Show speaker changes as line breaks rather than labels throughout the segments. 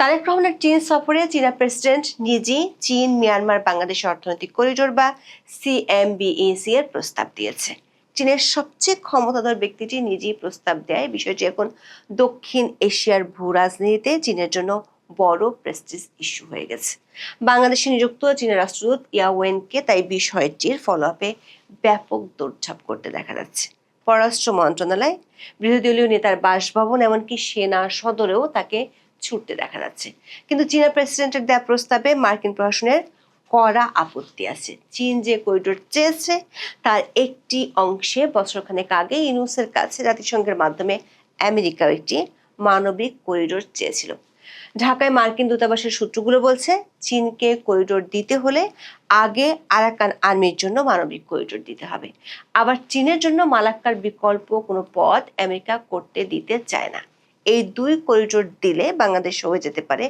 তারেক রহমানের চীন সফরে চীনা প্রেসিডেন্ট নিজেই চীন মিয়ানমার বাংলাদেশ অর্থনৈতিক করিডোর বা সিএমবিইসি এর প্রস্তাব দিয়েছে। চীনের সবচেয়ে ক্ষমতাধর ব্যক্তিটি নিজেই প্রস্তাব দেয়। বিষয়টি এখন দক্ষিণ এশিয়ার ভূ রাজনীতিতে চীনের জন্য বড় প্রেস্টিজ ইস্যু হয়ে গেছে। বাংলাদেশে নিযুক্ত চীনের রাষ্ট্রদূত ইয়াওয়েনকে তাই বিষয়টির ফলো আপে ব্যাপক দৌড়ঝাঁপ করতে দেখা যাচ্ছে। পররাষ্ট্র মন্ত্রণালয়, বিরোধী দলীয় নেতার বাসভবন, এমনকি সেনা সদরেও তাকে ছুটতে দেখা যাচ্ছে। কিন্তু চীনা প্রেসিডেন্টের দেয়া প্রস্তাবে মার্কিন প্রশাসনের কড়া আপত্তি আছে। চীন যে করিডোর চেয়েছে তার একটি অংশে বছরখানেক আগে ইউনুসের কাছে জাতিসংঘের মাধ্যমে আমেরিকাও একটি মানবিক করিডোর চেয়েছিল। ঢাকায় মার্কিন দূতাবাসের সূত্রগুলো বলছে, চীনকে করিডোর দিতে হলে আগে আরাকান আর্মির জন্য মানবিক করিডোর দিতে হবে। আবার চীনের জন্য মালাক্কার বিকল্প কোনো পথ আমেরিকা করতে দিতে চায় না। এই দুই করিডোর দিলে বাংলাদেশ হয়ে যেতে পারে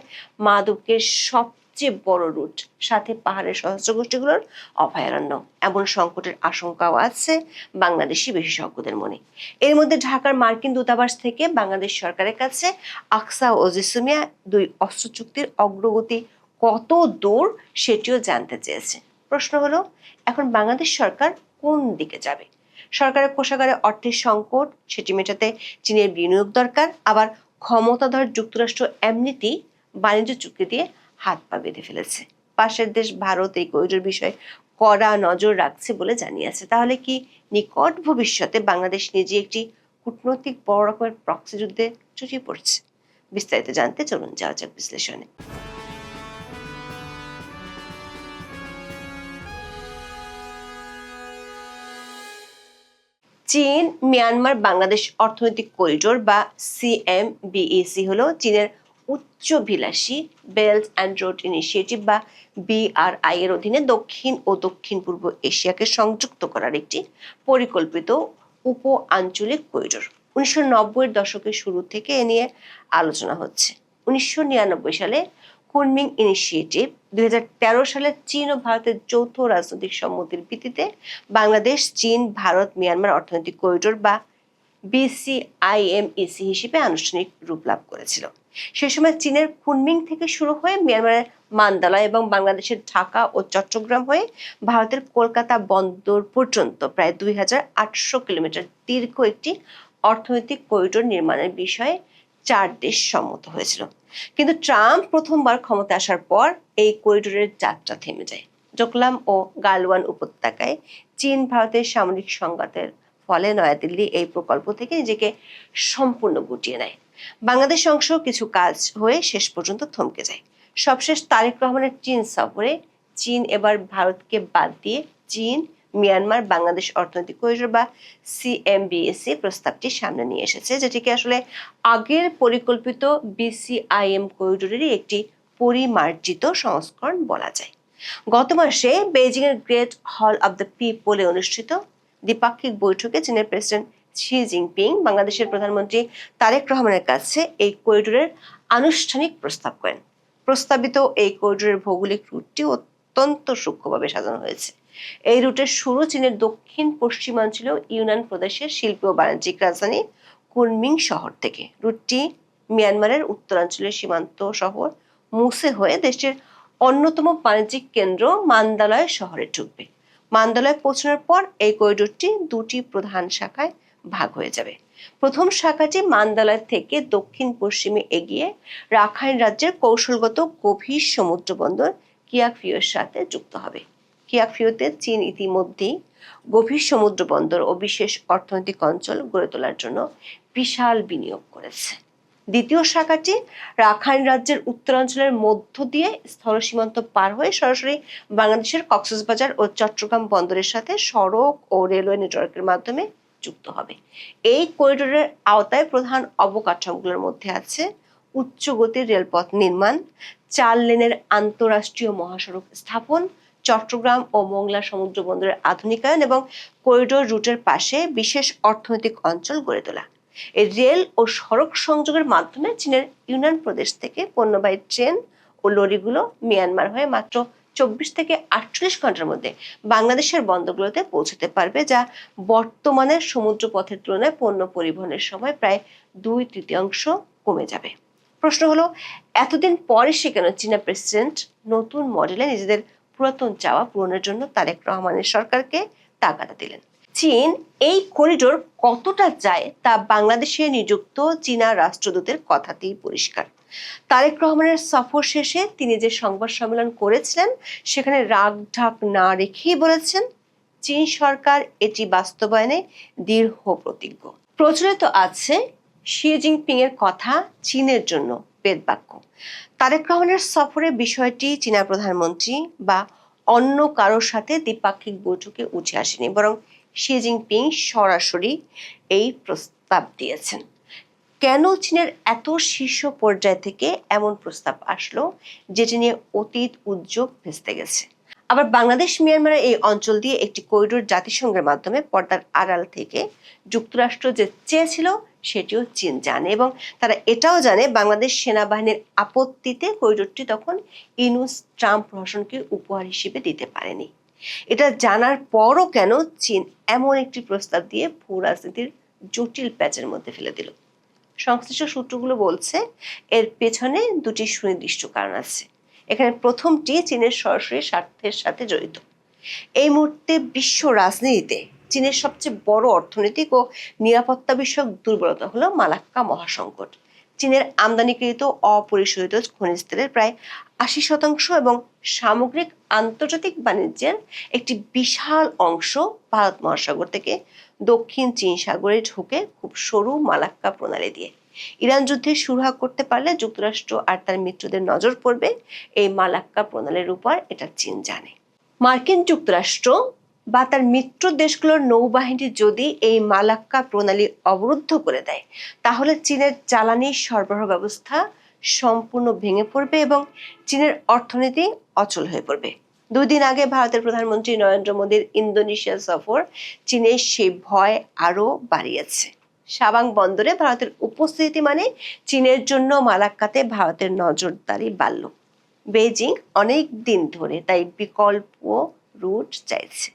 মাদকের সবচেয়ে বড় রুট, সাথে পাহাড়ের সহস্র গোষ্ঠীগুলোর অভয়ারণ্য। এমন সংকটের আশঙ্কাও আছে বাংলাদেশি বিশেষজ্ঞদের মনে। এর মধ্যে ঢাকার মার্কিন দূতাবাস থেকে বাংলাদেশ সরকারের কাছে আকসা ও জিসুমিয়া দুই অস্ত্র চুক্তির অগ্রগতি কত দূর সেটিও জানতে চেয়েছে। প্রশ্ন হলো, এখন বাংলাদেশ সরকার কোন দিকে যাবে? সরকারের কোষাগারে অর্থের সংকট, সেটি মেটাতে চীনের বিনিয়োগ দরকার। আবার ক্ষমতাধর যুক্তরাষ্ট্র এমনিতেই বাণিজ্য চুক্তি দিয়ে হাত পা বেঁধে ফেলেছে। পাশের দেশ ভারত এই করিডোর বিষয়ে কড়া নজর রাখছে বলে জানিয়েছে। তাহলে কি নিকট ভবিষ্যতে বাংলাদেশ নিজে একটি কূটনৈতিক বড় রকমের প্রক্সি যুদ্ধে জড়িয়ে পড়ছে? বিস্তারিত জানতে চলুন যাওয়া যাক বিশ্লেষণে। চীন মিয়ানমার বাংলাদেশ অর্থনৈতিক করিডোর বা সিএমবিইসি হলো চীনের উচ্চভিলাষী বেল্ট অ্যান্ড রোড ইনিশিয়েটিভ বা বিআরআই এর অধীনে দক্ষিণ ও দক্ষিণ পূর্ব এশিয়াকে সংযুক্ত করার একটি পরিকল্পিত উপ আঞ্চলিক করিডোর। 1990-এর দশকের শুরু থেকে এ নিয়ে আলোচনা হচ্ছে। 1999 সালে কুনমিং ইনিশিয়েটিভ, 2013 সালে চীন ও ভারতের যৌথ রাজনৈতিক সম্মতির ভিত্তিতে বাংলাদেশ চীন ভারত মিয়ানমার অর্থনৈতিক করিডোর বা বিসিআইএমইসি হিসেবে আনুষ্ঠানিক রূপ লাভ করেছিল। সে সময় চীনের কুনমিং থেকে শুরু হয়ে মিয়ানমারের মান্দালয় এবং বাংলাদেশের ঢাকা ও চট্টগ্রাম হয়ে ভারতের কলকাতা বন্দর পর্যন্ত প্রায় 2800 কিলোমিটার দীর্ঘ একটি অর্থনৈতিক করিডোর নির্মাণের বিষয়ে 4 দেশ সম্মত হয়েছিল। কিন্তু ট্রাম্প প্রথমবার ক্ষমতায় আসার পর এই করিডোরের যাত্রা থেমে যায়। ডোকলাম ও গালওয়ান উপত্যকায় চীন ভারতের সামরিক সংঘাতের ফলে নয়াদিল্লি এই প্রকল্প থেকে নিজেকে সম্পূর্ণ গুটিয়ে নেয়। বাংলাদেশ অংশ কিছু কাজ হয়ে শেষ পর্যন্ত থমকে যায়। সবশেষ তারেক রহমানের চীন সফরে চীন এবার ভারতকে বাদ দিয়ে চীন মিয়ানমার বাংলাদেশ অর্থনৈতিক করিডোর বা সিএমবিএসি প্রস্তাবটি সামনে নিয়ে এসেছে, যেটিকে আসলে আগের পরিকল্পিত বিসিআইএম করিডোরেরই একটি পরিমার্জিত সংস্করণ বলা যায়। গত মাসে বেইজিং এর গ্রেট হল অব দ্য পিপলে অনুষ্ঠিত দ্বিপাক্ষিক বৈঠকে চীনের প্রেসিডেন্ট শি জিনপিং বাংলাদেশের প্রধানমন্ত্রী তারেক রহমানের কাছে এই করিডোরের আনুষ্ঠানিক প্রস্তাব করেন। প্রস্তাবিত এই করিডোরের ভৌগোলিক রুটটি অত্যন্ত সূক্ষ্মভাবে সাজানো হয়েছে। এই রুটের শুরু চীনের দক্ষিণ পশ্চিমাঞ্চলীয় ইউনান প্রদেশের শিল্প ও বাণিজ্যিক রাজধানী কুনমিং শহর থেকে। রুটটি মিয়ানমারের উত্তরাঞ্চলের সীমান্ত শহর মুসে হয়ে দেশটির অন্যতম বাণিজ্যিক কেন্দ্র মান্দালয় শহরে ঢুকবে। মান্দালয় পৌঁছানোর পর এই করিডোরটি দুটি প্রধান শাখায় ভাগ হয়ে যাবে। প্রথম শাখাটি মান্দালয় থেকে দক্ষিণ পশ্চিমে এগিয়ে রাখাইন রাজ্যের কৌশলগত গভীর সমুদ্র বন্দর কিয়াকফিউর সাথে যুক্ত হবে। কিয়াকফিউতে চীন ইতিমধ্যেই গভীর সমুদ্র বন্দর ও বিশেষ অর্থনৈতিক অঞ্চল গড়ে তোলার জন্য বিশাল বিনিয়োগ করেছে। দ্বিতীয় শাখাটি রাখাইন রাজ্যের উত্তরাঞ্চলের মধ্য দিয়ে স্থল সীমান্ত পার হয়ে সরাসরি বাংলাদেশের কক্সবাজার ও চট্টগ্রাম বন্দরের সাথে সড়ক ও রেলওয়ে নেটওয়ার্কের মাধ্যমে যুক্ত হবে। এই করিডোরের আওতায় প্রধান অবকাঠামোগুলোর মধ্যে আছে উচ্চ গতির রেলপথ নির্মাণ, 4 লেনের আন্তঃরাষ্ট্রীয় মহাসড়ক স্থাপন, চট্টগ্রাম ও মোংলা সমুদ্র বন্দরের আধুনিকায়ন এবং করিডোর রুটের পাশে বিশেষ অর্থনৈতিক অঞ্চল গড়ে তোলা। এই রেল ও সড়ক সংযোগের মাধ্যমে চীনের ইউনান প্রদেশ থেকে পণ্যবাহী ট্রেন ও লরিগুলো মিয়ানমার হয়ে মাত্র 24 থেকে 48 ঘন্টার মধ্যে বাংলাদেশের বন্দরগুলোতে পৌঁছতে পারবে, যা বর্তমানের সমুদ্র পথের তুলনায় পণ্য পরিবহনের সময় প্রায় 2/3 কমে যাবে। প্রশ্ন হলো, এতদিন পরে সে কেন চীনা প্রেসিডেন্ট নতুন মডেলে নিজেদের পুরাতন চাওয়া পূরণের জন্য তারেক রহমানের সরকারকে তাগাদা দিলেন? চীন এই করিডোর কতটা চায় তা বাংলাদেশে নিযুক্ত চীনা রাষ্ট্রদূতের কথাতেই পরিষ্কার। তারেক রহমানের সফর শেষে তিনি যে সংবাদ সম্মেলন করেছিলেন সেখানে রাগ ঢাক না রেখেই বলেছেন চীন সরকার এটি বাস্তবায়নে দৃঢ় প্রতিজ্ঞ। প্রচলিত আছে শি জিনপিং এর কথা চীনের জন্য বেদবাক্য। তারেক রহমানের সফরের বিষয়টি চীনা প্রধানমন্ত্রী বা অন্য কারোর সাথে দ্বিপাক্ষিক বৈঠকে উঠে আসেনি, বরং শি জিনপিং সরাসরি এই প্রস্তাব দিয়েছেন। কেন চীনের এত শীর্ষ পর্যায় থেকে এমন প্রস্তাব আসলো যেটি নিয়ে অতীত উদ্যোগ ভেস্তে গেছে? আবার বাংলাদেশ মিয়ানমারের এই অঞ্চল দিয়ে একটি করিডোর জাতিসংঘের মাধ্যমে পর্দার আড়াল থেকে যুক্তরাষ্ট্র যে চেয়েছিল সেটিও চীন জানে, এবং তারা এটাও জানে বাংলাদেশ সেনাবাহিনীর আপত্তিতে করিডোরটি তখন ইউনূস ট্রাম্প প্রশাসনকে উপহার হিসেবে দিতে পারেনি। এটা জানার পরও কেন চীন এমন একটি প্রস্তাব দিয়ে ভূ রাজনীতির জটিল প্যাচের মধ্যে ফেলে দিল? সংশ্লিষ্ট সূত্রগুলো বলছে এর পেছনে দুটি সুনির্দিষ্ট কারণ আছে। এখানে প্রথমটি চীনের সরাসরি স্বার্থের সাথে জড়িত। এই মুহূর্তে বিশ্ব রাজনীতিতে চীনের সবচেয়ে বড় অর্থনৈতিক ও নিরাপত্তা বিষয়ক দুর্বলতা হলো মালাক্কা মহাসংকট। চীনের আমদানিকৃত অপরিশোধিত খনিজ তেলের প্রায় ৮০% এবং সামগ্রিক আন্তর্জাতিক বাণিজ্যের একটি বিশাল অংশ ভারত মহাসাগর থেকে দক্ষিণ চীন সাগরে ঢুকে খুব সরু মালাক্কা প্রণালী দিয়ে। ইরান যুদ্ধে সুরাহা করতে পারলে যুক্তরাষ্ট্র আর তার মিত্রদের নজর পড়বে এই মালাক্কা প্রণালীর উপর, এটা চীন জানে। মার্কিন যুক্তরাষ্ট্র বা তার মিত্র দেশগুলোর নৌবাহিনী যদি এই মালাক্কা প্রণালী অবরুদ্ধ করে দেয় তাহলে চীনের জ্বালানি সরবরাহ ব্যবস্থা সম্পূর্ণ ভেঙে পড়বে এবং চীনের অর্থনীতি অচল হয়ে পড়বে। 2 দিন আগে ভারতের প্রধানমন্ত্রী নরেন্দ্র মোদীর ইন্দোনেশিয়া সফর চীনের সেই ভয় আরো বাড়িয়েছে। সাবাং বন্দরে ভারতের উপস্থিতি মানে চীনের জন্য মালাক্কাতে ভারতের নজরদারি বাড়ল। বেইজিং অনেক দিন ধরে তাই বিকল্প রুট চাইছে।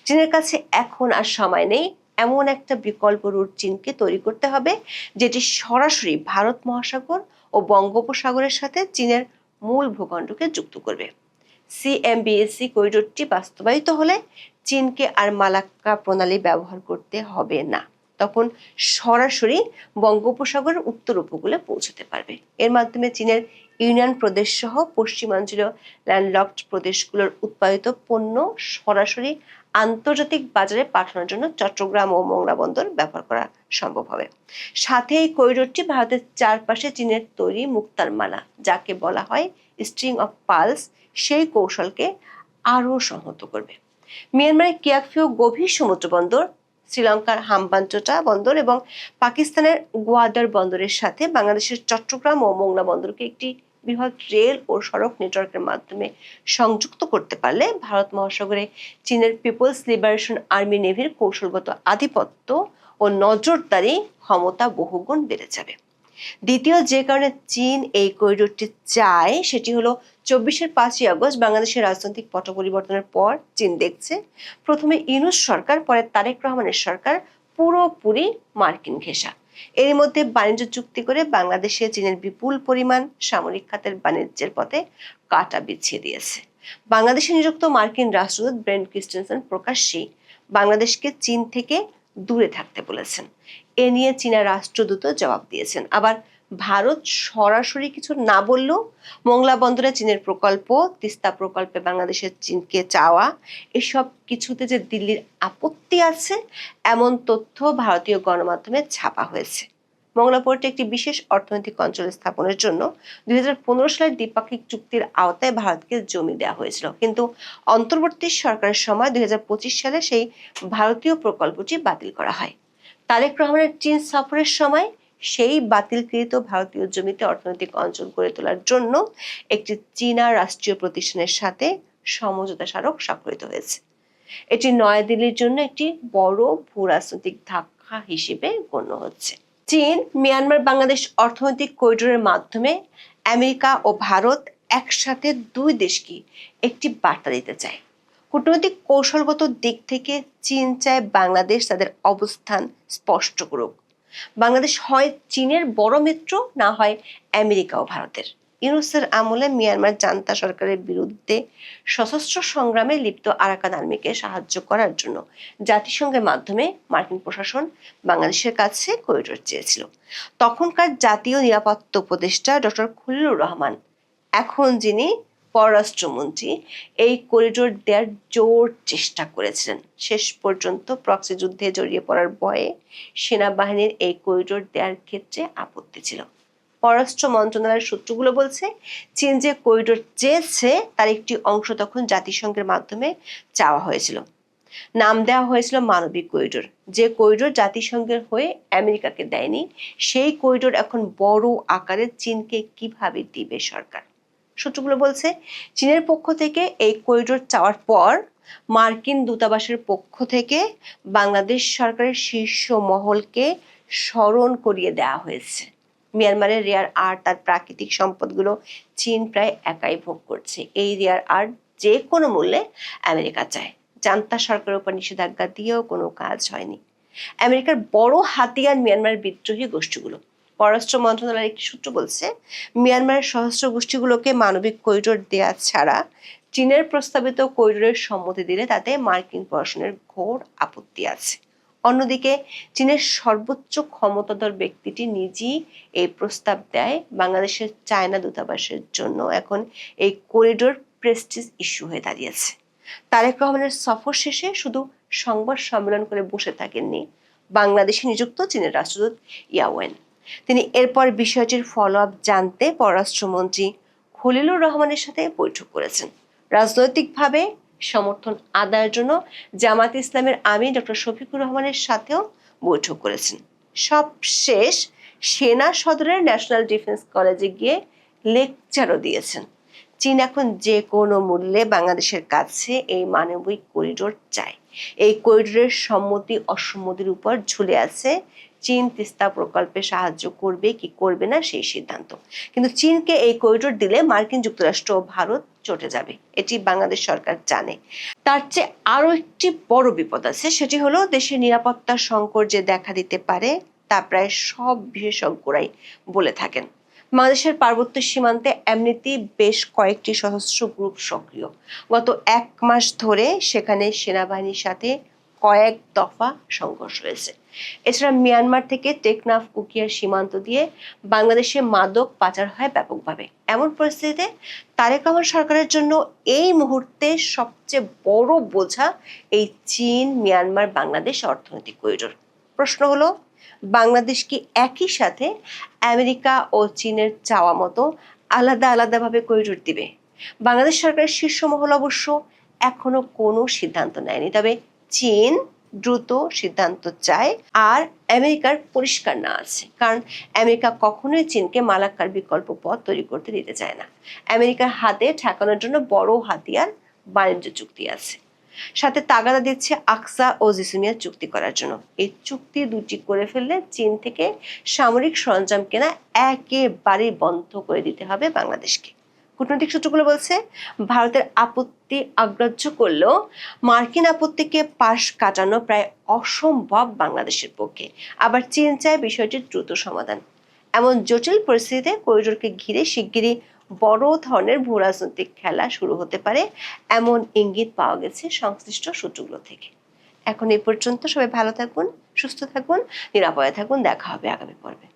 চীনের কাছে এখন আর সময় নেই, এমন একটা বিকল্প রুট চীনকে তৈরি করতে হবে যেটি সরাসরি ভারত মহাসাগর ও বঙ্গোপসাগরের সাথে চীনের মূল ভূখণ্ডকে যুক্ত করবে। সিএমবিএসি করিডোরটি বাস্তবায়িত হলে চীনকে আর মালাক্কা প্রণালী ব্যবহার করতে হবে না, তখন সরাসরি বঙ্গোপসাগরের উত্তর উপকূলে পৌঁছতে পারবে। এর মাধ্যমে চীনের ইউনিয়ন প্রদেশ সহ পশ্চিমাঞ্চলীয় ল্যান্ডলকড প্রদেশগুলোর উৎপাদিত পণ্য সরাসরি আন্তর্জাতিক বাজারে পাঠানোর জন্য চট্টগ্রাম ও মোংলা বন্দর ব্যবহার করা সম্ভব হবে। সাথে এই করিডোরটি ভারতের চারপাশে চীনের তৈরি মুক্তার মালা, যাকে বলা হয় স্ট্রিং অফ পার্লস, সেই কৌশলকে আরও সংহত করবে। মিয়ানমারের কিয়াকফিও গভীর সমুদ্র বন্দর, শ্রীলঙ্কার হাম্বানটোটা বন্দর এবং পাকিস্তানের গোয়াদার বন্দরের সাথে বাংলাদেশের চট্টগ্রাম ও মোংলা বন্দরকে একটি বৃহৎ রেল ও সড়ক নেটওয়ার্কের মাধ্যমে সংযুক্ত করতে পারলে ভারত মহাসাগরে চীনের পিপলস লিবারেশন আর্মি নেভির কৌশলগত আধিপত্য ও নজরদারি ক্ষমতা বহুগুণ বেড়ে যাবে। দ্বিতীয় যে কারণে চীন এই করিডোরটি চায় সেটি হলো 24-এর 5ই আগস্ট বাংলাদেশের রাজনৈতিক পট পরিবর্তনের পর চীন দেখছে প্রথমে ইউনূস সরকার, পরে তারেক রহমানের সরকার পুরোপুরি মার্কিন ঘেঁষা। এর মধ্যে বাণিজ্য চুক্তি করে বাংলাদেশে চীনের বিপুল পরিমাণ সামরিক খাতের বাণিজ্যের পথে কাঁটা বিছিয়ে দিয়েছে। বাংলাদেশে নিযুক্ত মার্কিন রাষ্ট্রদূত ব্রেন্ট ক্রিস্টেনসেন প্রকাশ্যেই বাংলাদেশকে চীন থেকে দূরে থাকতে বলেছেন। এ নিয়ে চীনা রাষ্ট্রদূত জবাব দিয়েছেন। আবার ভারত সরাসরি কিছু না বললেও মোংলা বন্দরে চীনের প্রকল্প, তিস্তা প্রকল্পে বাংলাদেশের চীনকে চাওয়া, এসব কিছুতে যে দিল্লির আপত্তি আছে এমন তথ্য ভারতীয় গণমাধ্যমে ছাপা হয়েছে। মোংলা পোর্টে একটি বিশেষ অর্থনৈতিক অঞ্চল স্থাপনের জন্য 2015 সালের দ্বিপাক্ষিক চুক্তির আওতায় ভারতকে জমি দেওয়া হয়েছিল, কিন্তু অন্তর্বর্তী সরকারের সময় 2025 সালে সেই ভারতীয় প্রকল্পটি বাতিল করা হয়। তারেক রহমানের চীন সফরের সময় সেই বাতিলকৃত ভারতীয় জমিতে অর্থনৈতিক অঞ্চল গড়ে তোলার জন্য একটি চীনা রাষ্ট্রীয় প্রতিষ্ঠানের সাথে সমঝোতা স্মারক স্বাক্ষরিত হয়েছে। এটি নয়াদিল্লির জন্য একটি বড় ভূরাজনৈতিক ধাক্কা হিসেবে গণ্য হচ্ছে। চীন মিয়ানমার বাংলাদেশ অর্থনৈতিক করিডোরের মাধ্যমে আমেরিকা ও ভারত একসাথে দুই দেশকে একটি বার্তা দিতে চায়। কূটনৈতিক কৌশলগত দিক থেকে চীন চায় বাংলাদেশ তাদের অবস্থান স্পষ্ট করুক। বাংলাদেশ হয় চীনের বড় মিত্র, না হয় আমেরিকা ও ভারতের। ইউনূসের আমলে মিয়ানমার জান্তা সরকারের বিরুদ্ধে সশস্ত্র সংগ্রামে লিপ্ত আরাকান আর্মিকে সাহায্য করার জন্য জাতিসংঘের মাধ্যমে মার্কিন প্রশাসন বাংলাদেশের কাছে করিডোর চেয়েছিল। তখনকার জাতীয় নিরাপত্তা উপদেষ্টা ডক্টর খলিলুর রহমান, এখন যিনি পররাষ্ট্রমন্ত্রী, এই করিডোর দেওয়ার জোর চেষ্টা করেছিলেন। শেষ পর্যন্ত প্রক্সি যুদ্ধে জড়িয়ে পড়ার ভয়ে সেনাবাহিনীর এই করিডোর দেওয়ার ক্ষেত্রে আপত্তি ছিল। পররাষ্ট্র মন্ত্রণালয়ের সূত্রগুলো বলছে, চীন যে করিডোর চেয়েছে তার একটি অংশ তখন জাতিসংঘের মাধ্যমে চাওয়া হয়েছিল। নাম দেওয়া হয়েছিল মানবিক করিডোর। যে করিডোর জাতিসংঘের হয়ে আমেরিকাকে দেয়নি, সেই করিডোর এখন বড় আকারে চীনকে কিভাবে দিবে সরকার। সূত্রগুলো বলছে, চীনের পক্ষ থেকে এই করিডোর চাওয়ার পর মার্কিন দূতাবাসের পক্ষ থেকে বাংলাদেশ সরকারের শীর্ষ মহলকে স্মরণ করিয়ে দেওয়া হয়েছে। মিয়ানমারের রেয়ার আর্থ আর প্রাকৃতিক সম্পদগুলো চীন প্রায় একাই ভোগ করছে। এই রেয়ার আর্থ যে কোনো মূল্যে আমেরিকা চায়। জান্তা সরকারের উপর নিষেধাজ্ঞা দিয়েও কোনো কাজ হয়নি। আমেরিকার বড় হাতিয়ার মিয়ানমারের বিদ্রোহী গোষ্ঠীগুলো। পররাষ্ট্র মন্ত্রণালয়ের একটি সূত্র বলছে, মিয়ানমারের সশস্ত্র গোষ্ঠীগুলোকে মানবিক করিডোর দেয়া ছাড়া চীনের প্রস্তাবিত করিডোরের সম্মতি দিলে তাতে মার্কিন প্রশাসনের ঘোর আপত্তি আছে। অন্যদিকে চীনের সর্বোচ্চ ক্ষমতাধর ব্যক্তিটি নিজেই এই প্রস্তাব দেয়। বাংলাদেশের চায়না দূতাবাসের জন্য এখন এই করিডোর প্রেস্টিজ ইস্যু হয়ে দাঁড়িয়েছে। তারেক রহমানের সফর শেষে শুধু সংবাদ সম্মেলন করে বসে থাকেননি বাংলাদেশে নিযুক্ত চীনের রাষ্ট্রদূত ইয়াওয়েন। তিনি এরপর বিষয়টির ফলো আপ জানতে পররাষ্ট্রমন্ত্রী খলিলুর রহমানের সাথে বৈঠক করেছেন। রাজনৈতিকভাবে সমর্থন আদায়ের জন্য জামাত ইসলামের আমির ডক্টর শফিকুর রহমানের সাথেও বৈঠক করেছেন। সবশেষ সেনা সদরের ন্যাশনাল ডিফেন্স কলেজে গিয়ে লেকচারও দিয়েছেন। চীন এখন যে কোনো মূল্যে বাংলাদেশের কাছে এই মানবিক করিডোর চায়। এই করিডোরের সম্মতি অসম্মতির উপর ঝুলে আছে চীন তিস্তা প্রকল্পে সাহায্য করবে কি করবে না সেই সিদ্ধান্ত। কিন্তু চীনকে এই করিডোর দিলে মার্কিন যুক্তরাষ্ট্র ও ভারত চটে যাবে, এটি বাংলাদেশ সরকার জানে। তার চেয়ে আরো একটি বড় বিপদ আছে, সেটি হলো দেশের নিরাপত্তা সংকট যে দেখা দিতে পারে তা প্রায় সব বিশেষজ্ঞরাই বলে থাকেন। বাংলাদেশের পার্বত্য সীমান্তে এমনিতেই বেশ কয়েকটি সশস্ত্র গ্রুপ সক্রিয়। গত 1 মাস ধরে সেখানে সেনাবাহিনীর সাথে কয়েক দফা সংঘর্ষ হয়েছে। এছাড়া মিয়ানমার থেকে টেকনাফ উকিয়ার সীমান্ত দিয়ে বাংলাদেশে মাদক পাচার হয় ব্যাপকভাবে। এমন পরিস্থিতিতে তারেক রহমান সরকারের জন্য এই মুহূর্তে সবচেয়ে বড় বোঝা এই চীন মিয়ানমার বাংলাদেশ অর্থনৈতিক করিডোর। প্রশ্ন হলো, বাংলাদেশ কি একই সাথে আমেরিকা ও চীনের চাওয়া মতো আলাদা আলাদাভাবে করিডোর দিবে? বাংলাদেশ সরকারের শীর্ষ মহল অবশ্য এখনো কোনো সিদ্ধান্ত নেয়নি। তবে চীন দ্রুত সিদ্ধান্ত চায় আর আমেরিকার পরিষ্কার না আছে, কারণ আমেরিকা কখনোই চীনকে মালাক্কার বিকল্প পথ তৈরি করতে দিতে চায় না। আমেরিকার হাতে ঠেকানোর জন্য বড় হাতিয়ার বাণিজ্য চুক্তি আছে, সাথে তাগাদা দিচ্ছে আকসা ও জিসিমিয়া চুক্তি করার জন্য। এই চুক্তি দুটি করে ফেললে চীন থেকে সামরিক সরঞ্জাম কেনা একেবারে বন্ধ করে দিতে হবে বাংলাদেশকে। কূটনৈতিক সূত্রগুলো বলছে, ভারতের আপত্তি অগ্রাহ্য করলেও মার্কিন আপত্তিকে পাশ কাটানো প্রায় অসম্ভব বাংলাদেশের পক্ষে। আবার চীন চায় বিষয়টির দ্রুত সমাধান। এমন জটিল পরিস্থিতিতে করিডোরকে ঘিরে শিগগিরই বড় ধরনের ভূরাজনৈতিক খেলা শুরু হতে পারে, এমন ইঙ্গিত পাওয়া গেছে সংশ্লিষ্ট সূত্রগুলো থেকে। এখন এই পর্যন্ত। সবাই ভালো থাকুন, সুস্থ থাকুন, নিরাপদে থাকুন। দেখা হবে আগামী পর্বে।